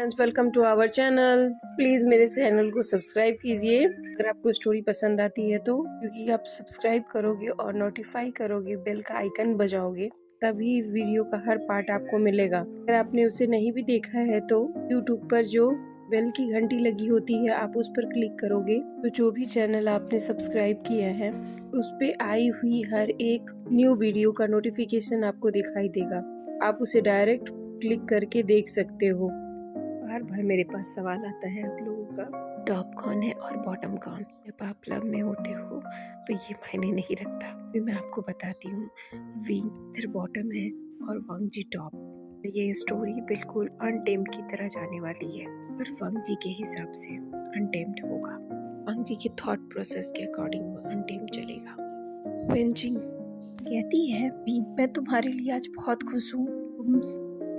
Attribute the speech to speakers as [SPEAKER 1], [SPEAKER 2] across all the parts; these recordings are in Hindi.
[SPEAKER 1] Friends, welcome to our channel. Please मेरे चैनल को सब्सक्राइब कीजिए अगर आपको स्टोरी पसंद आती है तो, क्योंकि आप सब्सक्राइब करोगे और नोटिफाई करोगे, बेल का आइकन बजाओगे, तभी वीडियो का हर पार्ट आपको मिलेगा। अगर आपने उसे नहीं भी देखा है तो यूट्यूब पर जो बेल की घंटी लगी होती है, आप उस पर क्लिक करोगे तो जो भी चैनल आपने सब्सक्राइब किया है उस पे आई हुई हर एक न्यू वीडियो का नोटिफिकेशन आपको दिखाई देगा। आप उसे डायरेक्ट क्लिक करके देख सकते हो। बार बार मेरे पास सवाल आता है आप लोगों का, टॉप कौन है और बॉटम कौन। जब आप लव में होते हो तो ये मायने नहीं रखता। फिर मैं आपको बताती हूँ, विंग फिर बॉटम है और वांग जी टॉप। ये स्टोरी बिल्कुल अनटेम्ड की तरह जाने वाली है, पर वांग जी के हिसाब से अनटेम्ड होगा। वांग जी के थॉट प्रोसेस के अकॉर्डिंग वो अनटेम्ड चलेगा। वेंजिंग कहती है, विंग मैं तुम्हारे लिए आज बहुत खुश हूँ।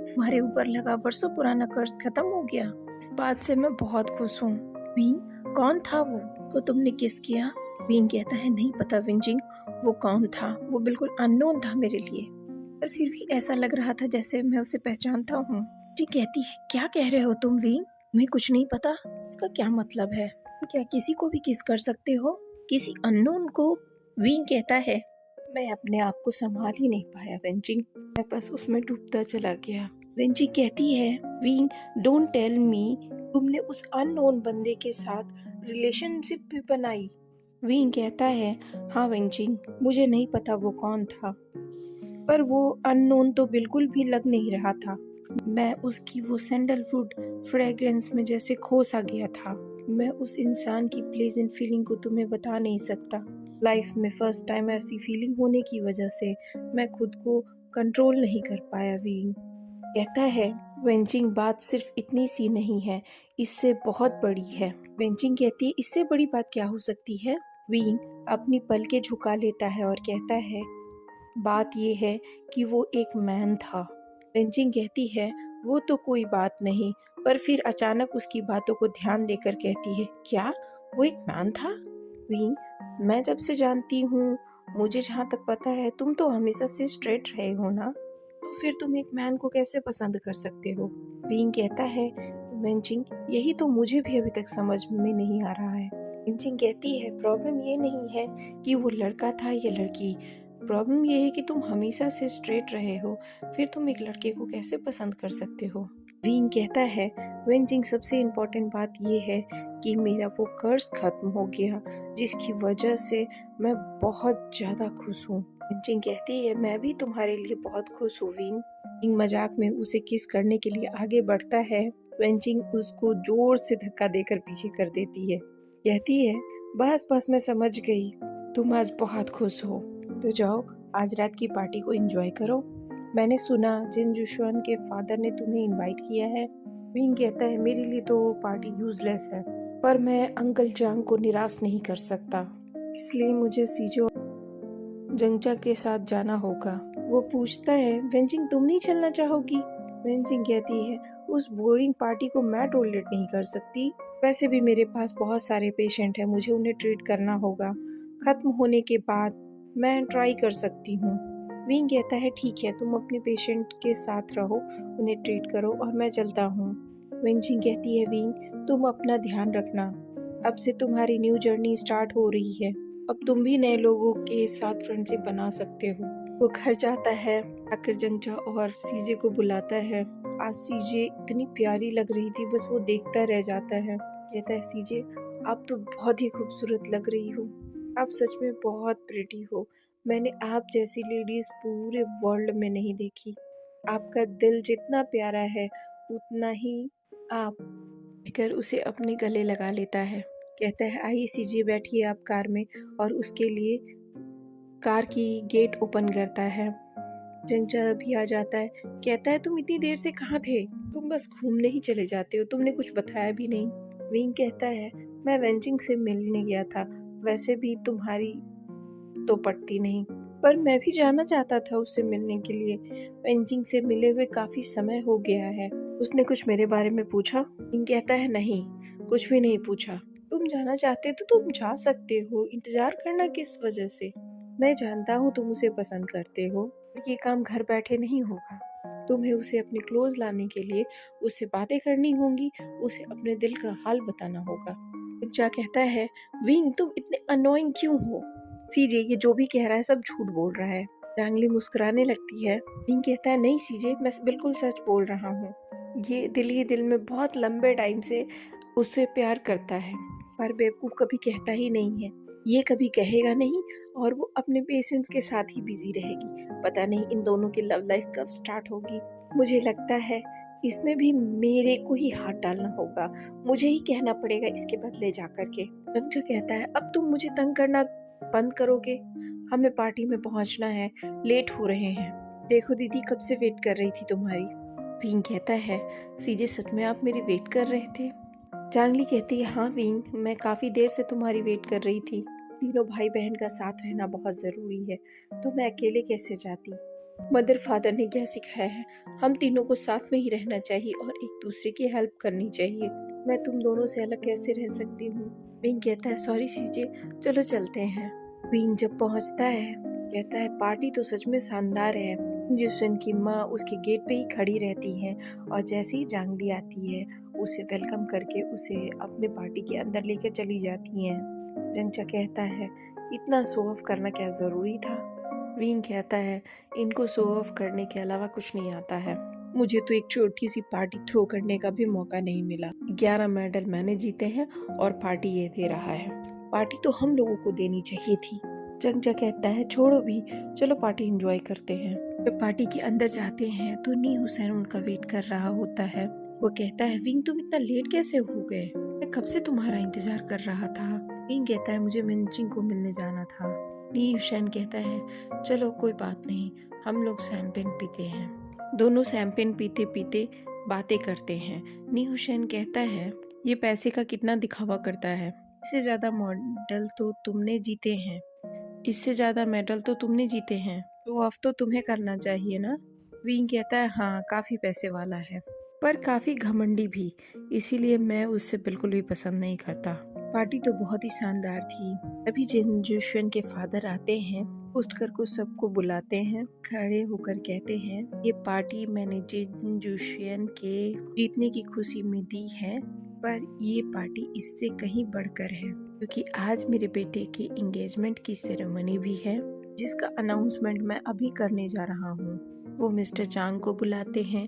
[SPEAKER 1] तुम्हारे ऊपर लगा वर्षों पुराना कर्ज खत्म हो गया। इस बात से मैं बहुत खुश हूँ। विंग कौन था वो तो तुमने किस किया? विंग कहता है, नहीं पता विंजिंग, वो कौन था? वो बिल्कुल अननोन था मेरे लिए, पर फिर भी ऐसा लग रहा था जैसे मैं उसे पहचानता हूँ। जी कहती है, क्या कह रहे हो तुम विंग? तुम्हें कुछ नहीं पता? इसका क्या मतलब है? क्या किसी को भी किस कर सकते हो, किसी अननोन को? विंग कहता है, मैं अपने आप को संभाल ही नहीं पाया वेंजिंग, मैं बस उसमें डूबता चला गया। वेंजिंग कहती है, विंग डोंट टेल मी, तुमने उस अननोन बंदे के साथ रिलेशनशिप भी बनाई? विंग कहता है, हाँ वेंजिंग, मुझे नहीं पता वो कौन था, पर वो अननोन तो बिल्कुल भी लग नहीं रहा था। मैं उसकी वो सैंडलवुड फ्रेग्रेंस में जैसे खो सा गया था। मैं उस इंसान की प्लेजेंट फीलिंग को तुम्हें बता नहीं सकता। लाइफ में फर्स्ट टाइम ऐसी फीलिंग होने की वजह से मैं खुद को कंट्रोल नहीं कर पाया। विंग कहता है, वेंजिंग बात सिर्फ इतनी सी नहीं है, इससे बहुत बड़ी है। वेंजिंग कहती है, इससे बड़ी बात क्या हो सकती है? विंग अपनी पलकें झुका लेता है और कहता है, बात ये है कि वो एक मैन था। वेंजिंग कहती है, वो तो कोई बात नहीं, पर फिर अचानक उसकी बातों को ध्यान देकर कहती है, क्या वो एक मैन था? विंग, मैं जब से जानती हूँ, मुझे जहाँ तक पता है, तुम तो हमेशा से स्ट्रेट रहे हो ना, तो फिर तुम एक मैन को कैसे पसंद कर सकते हो? विंग कहता है, वेंजिंग यही तो मुझे भी अभी तक समझ में नहीं आ रहा है। वेंजिंग कहती है, प्रॉब्लम ये नहीं है कि वो लड़का था या लड़की, प्रॉब्लम ये है कि तुम हमेशा से स्ट्रेट रहे हो, फिर तुम एक लड़के को कैसे पसंद कर सकते हो? विंग कहता है, वेंजिंग सबसे इम्पोर्टेंट बात ये है कि मेरा वो कर्ज खत्म हो गया, जिसकी वजह से मैं बहुत ज़्यादा खुश हूँ। वेंजिंग कहती है, मैं भी तुम्हारे लिए बहुत खुश हूँ विंग। विंग मजाक में उसे किस करने के लिए आगे बढ़ता है। वेंजिंग उसको जोर से धक्का देकर पीछे कर देती है। कहती है, बस बस मैं समझ गई, तुम आज बहुत खुश हो, तो जाओ आज रात की पार्टी को एंजॉय करो। मैंने सुना जिन जुशुआन के फादर ने तुम्हें इनवाइट किया है। विंग कहता है, मेरे लिए तो वो पार्टी यूजलेस है, पर मैं अंकल जांग को निराश नहीं कर सकता, इसलिए मुझे सीजो जंगचा के साथ जाना होगा। वो पूछता है, वेंजिंग तुम नहीं चलना चाहोगी? वेंजिंग कहती है, उस बोरिंग पार्टी को मैं टॉलरेट नहीं कर सकती, वैसे भी मेरे पास बहुत सारे पेशेंट हैं, मुझे उन्हें ट्रीट करना होगा। खत्म होने के बाद मैं ट्राई कर सकती हूँ। विंग कहता है, ठीक है, तुम अपने पेशेंट के साथ रहो, उन्हें ट्रीट करो और मैं चलता हूँ। वेंजिंग कहती है, विंग तुम अपना ध्यान रखना, अब से तुम्हारी न्यू जर्नी स्टार्ट हो रही है, अब तुम भी नए लोगों के साथ फ्रेंडशिप बना सकते हो। वो घर जाता है, आकर जंगचा और सीजे को बुलाता है। आज सीजे इतनी प्यारी लग रही थी, बस वो देखता रह जाता है। कहता है, सीजे आप तो बहुत ही खूबसूरत लग रही हो, आप सच में बहुत प्रिटी हो, मैंने आप जैसी लेडीज पूरे वर्ल्ड में नहीं देखी, आपका दिल जितना प्यारा है उतना ही आप। कहकर उसे अपने गले लगा लेता है। कहता है, आइए सीजे बैठिए आप कार में, और उसके लिए कार की गेट ओपन करता है। जंगचा भी आ जाता है। कहता है, तुम इतनी देर से कहाँ थे? तुम बस घूमने ही चले जाते हो, तुमने कुछ बताया भी नहीं। विंग कहता है, मैं वेंजिंग से मिलने गया था, वैसे भी तुम्हारी तो पटती नहीं, पर मैं भी जाना चाहता था उससे मिलने के लिए। वेंजिंग से मिले हुए काफी समय हो गया है, उसने कुछ मेरे बारे में पूछा? विंग कहता है, नहीं, कुछ भी नहीं पूछा। तुम जाना चाहते तो तुम जा सकते हो, इंतजार करना किस वजह से? मैं जानता हूँ तुम उसे पसंद करते हो, ये काम घर बैठे नहीं होगा। तुम्हें उसे अपने क्लोज लाने के लिए उससे बातें करनी होंगी, उसे अपने दिल का हाल बताना होगा। जा कहता है, विंग तुम इतने अनोइंग क्यों हो? सीजे ये जो भी कह रहा है सब झूठ बोल रहा है। जांगली मुस्कुराने लगती है। विंग कहता है, नहीं सीजे, मैं बिल्कुल सच बोल रहा हूँ। ये दिल ही दिल में बहुत लंबे टाइम से उससे प्यार करता है, पर बेवकूफ कभी कहता ही नहीं है। ये कभी कहेगा नहीं और वो अपने पेशेंट्स के साथ ही बिजी रहेगी। पता नहीं इन दोनों की लव लाइफ कब स्टार्ट होगी। मुझे लगता है इसमें भी मेरे को ही हाथ डालना होगा, मुझे ही कहना पड़ेगा इसके बदले जाकर के। रंजा कहता है, अब तुम मुझे तंग करना बंद करोगे? हमें पार्टी में पहुंचना है, लेट हो रहे हैं। देखो दीदी कब से वेट कर रही थी तुम्हारी। विंग कहता है, सीजे सच में आप मेरी वेट कर रहे थे? जांगली कहती है, हाँ विंग, मैं काफी देर से तुम्हारी वेट कर रही थी। तीनों भाई बहन का साथ रहना बहुत जरूरी है, तो मैं अकेले कैसे जाती। मदर फादर ने क्या सिखाया है, हम तीनों को साथ में ही रहना चाहिए और एक दूसरे की हेल्प करनी चाहिए। मैं तुम दोनों से अलग कैसे रह सकती हूँ। विंग कहता है, सॉरी सीजे, चलो चलते हैं। विंग जब पहुँचता है कहता है, पार्टी तो सच में शानदार है। जिसविन की माँ उसके गेट पे ही खड़ी रहती है और जैसे ही जांगली आती है उसे वेलकम करके उसे अपने पार्टी के अंदर लेकर चली जाती हैं। जंचा कहता है, इतना शो ऑफ करना क्या जरूरी था। विंग कहता है, इनको शो ऑफ करने के अलावा कुछ नहीं आता है। मुझे तो एक छोटी सी पार्टी थ्रो करने का भी मौका नहीं मिला। 11 मेडल मैंने जीते हैं और पार्टी ये दे रहा है। पार्टी तो हम लोगों को देनी चाहिए थी। जंचा कहता है, छोड़ो भी, चलो पार्टी एंजॉय करते हैं। जब पार्टी के अंदर जाते हैं तो नी हुसैन उनका वेट कर रहा होता है। वो कहता है, विंग तुम इतना लेट कैसे हो गए? मैं कब से तुम्हारा इंतजार कर रहा था। विंग कहता है, मुझे मिनचिंग को मिलने जाना था। नी हुसैन कहता है, चलो कोई बात नहीं, हम लोग शैंपेन पीते हैं। दोनों शैंपेन पीते पीते बातें करते हैं। नी हुसैन कहता है, ये पैसे का कितना दिखावा करता है। इससे ज्यादा मेडल तो तुमने जीते हैं, इससे ज्यादा मेडल तो तुमने जीते हैं, तो ऑफ तो तुम्हें करना चाहिए ना। विंग कहता है, हाँ काफी पैसे वाला है, पर काफी घमंडी भी, इसीलिए मैं उससे बिल्कुल भी पसंद नहीं करता। पार्टी तो बहुत ही शानदार थी। अभी जिन जुशन के फादर आते हैं, पोस्टर को सबको बुलाते हैं, खड़े होकर कहते हैं, ये पार्टी मैंने जिन जुशन के जीतने की खुशी में दी है, पर ये पार्टी इससे कहीं बढ़कर है, क्योंकि आज मेरे बेटे की एंगेजमेंट की सेरेमनी भी है, जिसका अनाउंसमेंट मैं अभी करने जा रहा हूँ। वो मिस्टर चांग को बुलाते हैं,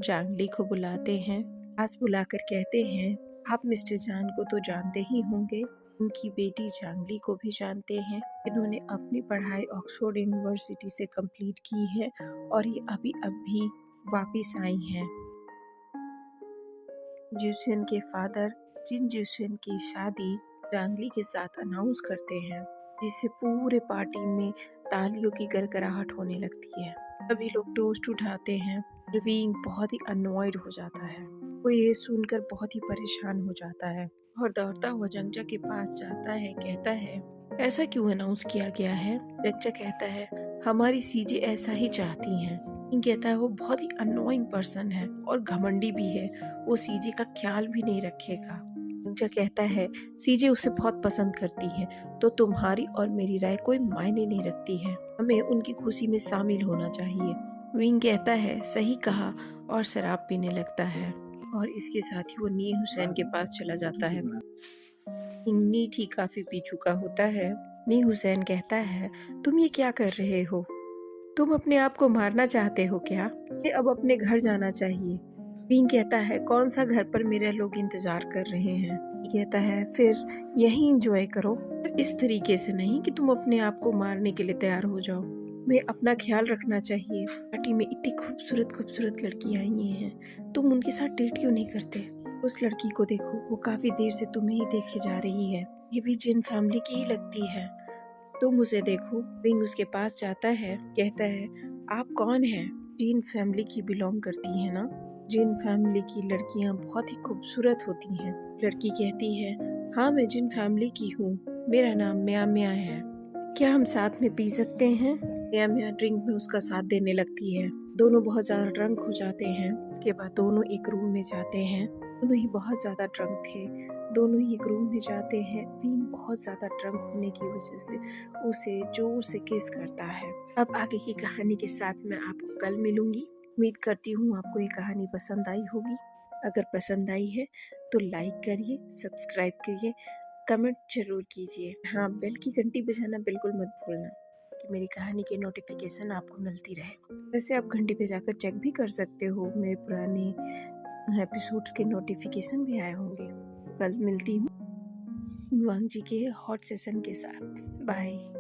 [SPEAKER 1] जांगली को बुलाते हैं, पास बुलाकर कहते हैं, आप मिस्टर चांग को तो जानते ही होंगे, उनकी बेटी जांगली को भी जानते हैं। इन्होंने अपनी पढ़ाई ऑक्सफोर्ड यूनिवर्सिटी से कंप्लीट की है और ये अभी अभी वापिस आई हैं। जुसियन के फादर जिन जुसियन की शादी जांगली के साथ अनाउंस करते हैं, जिससे पूरे पार्टी में तालियों की गड़गड़ाहट होने लगती है। सभी लोग टोस्ट उठाते हैं। विंग बहुत ही अनॉयड हो जाता है, वो ये सुनकर बहुत ही परेशान हो जाता है और दौड़ता हुआ जंगजा के पास जाता है। कहता है, ऐसा क्यों अनाउंस किया गया है? जंगजा कहता है, हमारी सीजे ऐसा ही चाहती हैं। विंग कहता है, वो बहुत ही अनोइंग पर्सन है और घमंडी भी है, वो सीजे का ख्याल भी नहीं रखेगा। जंगजा कहता है, सीजे उसे बहुत पसंद करती है, तो तुम्हारी और मेरी राय कोई मायने नहीं रखती है, हमें उनकी खुशी में शामिल होना चाहिए। विंग कहता है, सही कहा, और शराब पीने लगता है और इसके साथ ही वो नी हुसैन के पास चला जाता है। नीट ही काफी पी चुका होता है। नी हुसैन कहता है, तुम ये क्या कर रहे हो? तुम अपने आप को मारना चाहते हो क्या? ये अब अपने घर जाना चाहिए। विंग कहता है, कौन सा घर पर मेरे लोग इंतजार कर रहे हैं। कहता है, फिर यहीं एंजॉय करो, इस तरीके से नहीं कि तुम अपने आप को मारने के लिए तैयार हो जाओ। मैं अपना ख्याल रखना चाहिए। पार्टी में इतनी खूबसूरत खूबसूरत लड़कियां आई हैं, तुम उनके साथ डेट क्यों नहीं करते? उस लड़की को देखो, वो काफी देर से तुम्हें ही देखे जा रही है, ये भी जिन फैमिली की ही लगती है, तुम उसे देखो। विंग उसके पास जाता है, कहता है, आप कौन हैं? जिन फैमिली की बिलोंग करती है ना? जिन फैमिली की लड़कियां बहुत ही खूबसूरत होती हैं। लड़की कहती है, हाँ मैं जिन फैमिली की हूँ, मेरा नाम म्या म्या है, क्या हम साथ में पी सकते हैं? म्या म्या ड्रिंक में उसका साथ देने लगती है। दोनों बहुत ज्यादा ड्रंक हो जाते हैं। उसके बाद दोनों एक रूम में जाते हैं। दोनों ही बहुत ज्यादा ड्रंक थे। दोनों ही एक रूम में जाते हैं। विंग बहुत ज्यादा ड्रंक होने की वजह से उसे जोर से किस करता है। अब आगे की कहानी के साथ मैं आपको कल मिलूंगी। उम्मीद करती हूँ आपको ये कहानी पसंद आई होगी। अगर पसंद आई है तो लाइक करिए, सब्सक्राइब करिए, कमेंट ज़रूर कीजिए। हाँ, बेल की घंटी बजाना बिल्कुल मत भूलना कि मेरी कहानी की नोटिफिकेशन आपको मिलती रहे। वैसे आप घंटी पे जाकर चेक भी कर सकते हो, मेरे पुराने एपिसोड्स के नोटिफिकेशन भी आए होंगे। कल मिलती हूँ वांग जी के हॉट सेशन के साथ। बाय।